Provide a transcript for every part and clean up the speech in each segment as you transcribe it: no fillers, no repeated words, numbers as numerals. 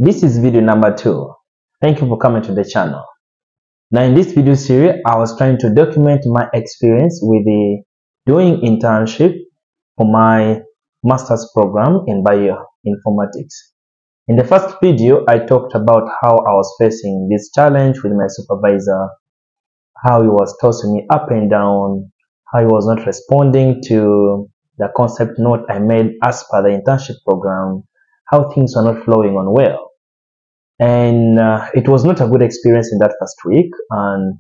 This is video number 2. Thank you for coming to the channel. Now in this video series, I was trying to document my experience with doing internship for my master's program in bioinformatics. In the first video, I talked about how I was facing this challenge with my supervisor, how he was tossing me up and down, how he was not responding to the concept note I made as per the internship program, how things were not flowing on well. And it was not a good experience in that first week, and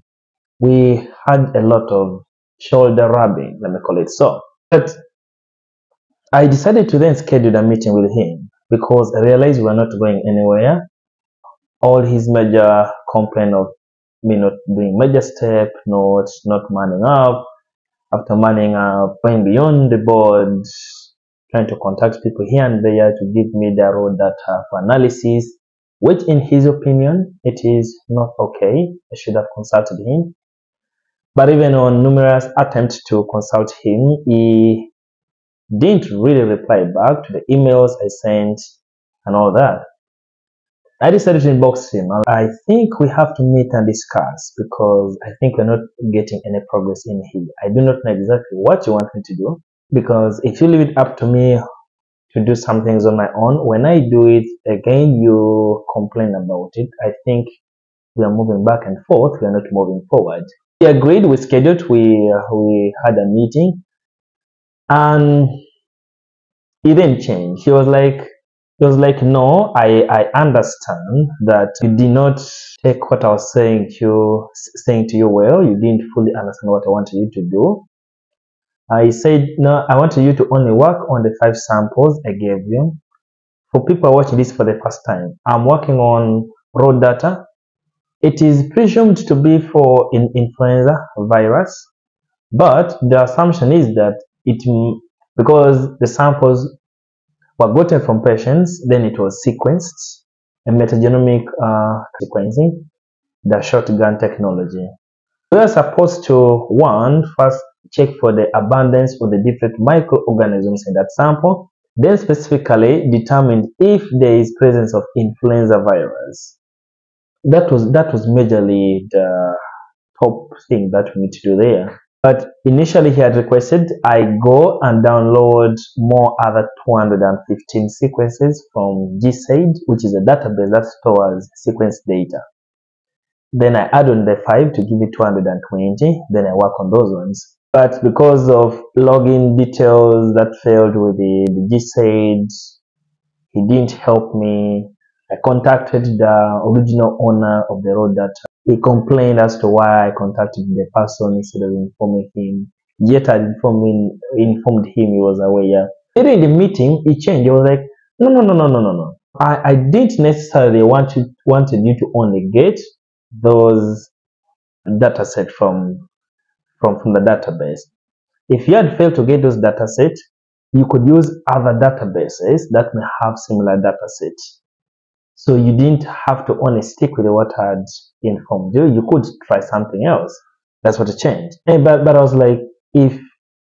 we had a lot of shoulder rubbing, let me call it so. But I decided to then schedule a meeting with him because I realized we were not going anywhere. All his major complaint of me not doing major step, not manning up, after manning up, going beyond the board, trying to contact people here and there to give me the raw data for analysis, which in his opinion, it is not okay. I should have consulted him. But even on numerous attempts to consult him, he didn't really reply back to the emails I sent and all that. I decided to inbox him. I think we have to meet and discuss because I think we're not getting any progress in here. I do not know exactly what you want me to do, because if you leave it up to me to do some things on my own, when I do it again, you complain about it. I think we are moving back and forth. We are not moving forward. We agreed, we scheduled, we had a meeting, and he didn't change. He was like, no, I understand that you did not take what I was saying to you well. You didn't fully understand what I wanted you to do. I said, no, I wanted you to only work on the 5 samples I gave you. For people watching this for the first time, I'm working on raw data. It is presumed to be for an influenza virus, but the assumption is that because the samples were gotten from patients, then it was sequenced, a metagenomic sequencing, the shotgun technology. We are supposed to, first check for the abundance of the different microorganisms in that sample, then specifically determine if there is presence of influenza virus. That was majorly the top thing that we need to do there. But initially he had requested I go and download more other 215 sequences from GSAID, which is a database that stores sequence data. Then I add on the 5 to give it 220, then I work on those ones. But because of login details that failed with the GSAID, he didn't help me. I contacted the original owner of the raw data. He complained as to why I contacted the person instead of informing him. Yet I informed him he was aware. During the meeting, he changed. He was like, no. I didn't necessarily wanted you to only get those data set from the database. If you had failed to get those data sets, you could use other databases that may have similar data sets. So you didn't have to only stick with what I had informed you. You could try something else. That's what changed. But I was like,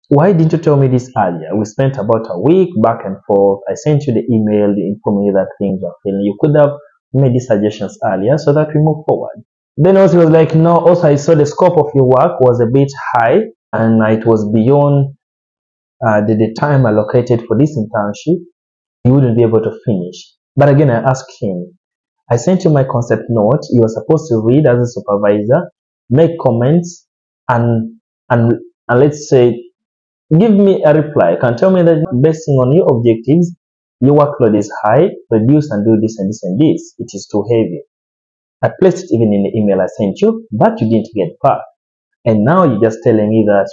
why didn't you tell me this earlier? We spent about a week back and forth. I sent you the email informing you that things were failing. You could have made these suggestions earlier so that we move forward. Then also he was like, no, also I saw the scope of your work was a bit high and it was beyond the time allocated for this internship. You wouldn't be able to finish. But again, I asked him, I sent you my concept note. You were supposed to read as a supervisor, make comments, and let's say, give me a reply. You can tell me that based on your objectives, your workload is high, reduce and do this and this and this. It is too heavy. I placed it even in the email I sent you, but you didn't get back. And now you're just telling me that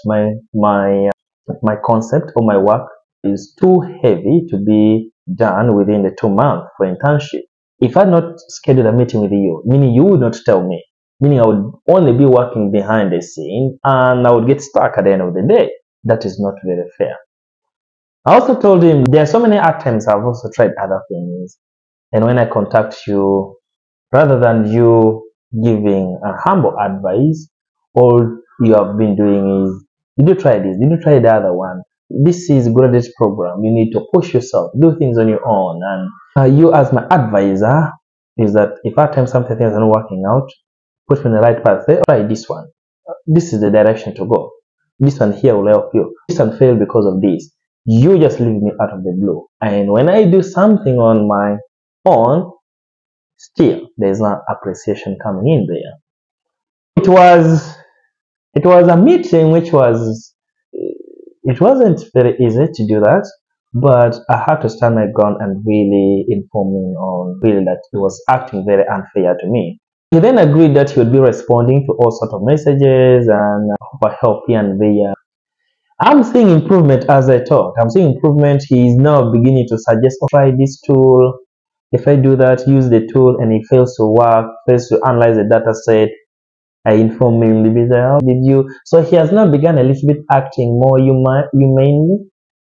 my concept or my work is too heavy to be done within the 2 months for internship. If I had not scheduled a meeting with you, meaning you would not tell me, meaning I would only be working behind the scene and I would get stuck at the end of the day. That is not very fair. I also told him there are so many attempts. I've also tried other things, and when I contact you, rather than you giving a humble advice, all you have been doing is, did you try this? Did you try the other one? This is a graduate program. You need to push yourself, do things on your own. And you as my advisor, is that if at times something is not working out, put me in the right path. Say, try this one. This is the direction to go. This one here will help you. This one failed because of this. You just leave me out of the blue. And when I do something on my own, still there's no appreciation coming in there. It was a meeting which was, it wasn't very easy to do that, but I had to stand my ground and really inform him on really that he was acting very unfair to me. He then agreed that he would be responding to all sorts of messages and help here and there. I'm seeing improvement as I talk. I'm seeing improvement. He is now beginning to suggest, oh, try this tool. If I do that, use the tool, and it fails to work, fails to analyze the data set, I inform him, how did you? So he has now begun a little bit acting more humanely,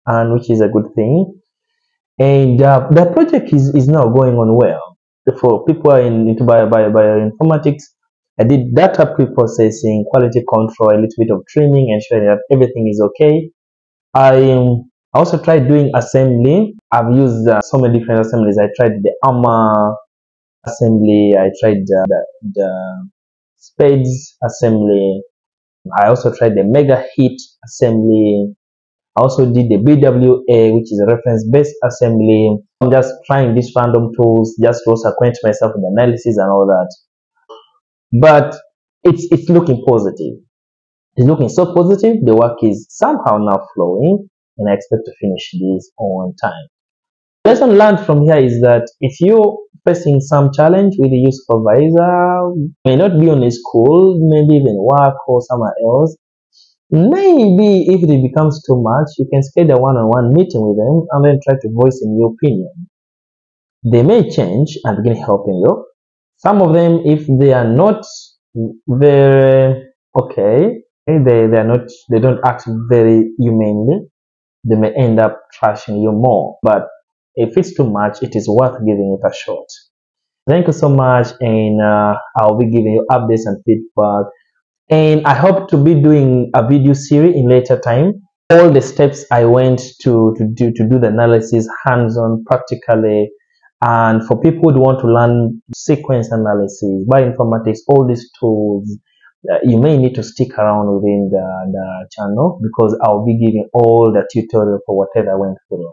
and which is a good thing. And the project is now going on well. For people who are into bioinformatics, I did data pre-processing, quality control, a little bit of trimming, ensuring that everything is okay. I also tried doing assembly. I've used so many different assemblies. I tried the ARMA assembly. I tried the spades assembly. I also tried the mega hit assembly. I also did the BWA, which is a reference-based assembly. I'm just trying these random tools just to also acquaint myself with analysis and all that. But it's looking positive. It's looking so positive. The work is somehow now flowing, and I expect to finish this on time. The lesson learned from here is that if you're facing some challenge with your supervisor, may not be on a school, maybe even work or somewhere else, maybe if it becomes too much, you can schedule a one-on-one meeting with them and then try to voice in your opinion. They may change and begin helping you. Some of them, if they are not very okay, they don't act very humanely, they may end up trashing you more. But if it's too much, it is worth giving it a shot. Thank you so much, and I'll be giving you updates and feedback. And I hope to be doing a video series in later time. All the steps I went to do the analysis hands-on practically, and for people who want to learn sequence analysis, bioinformatics, all these tools, you may need to stick around within the channel, because I'll be giving all the tutorial for whatever I went through.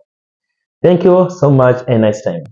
Thank you so much, and nice time.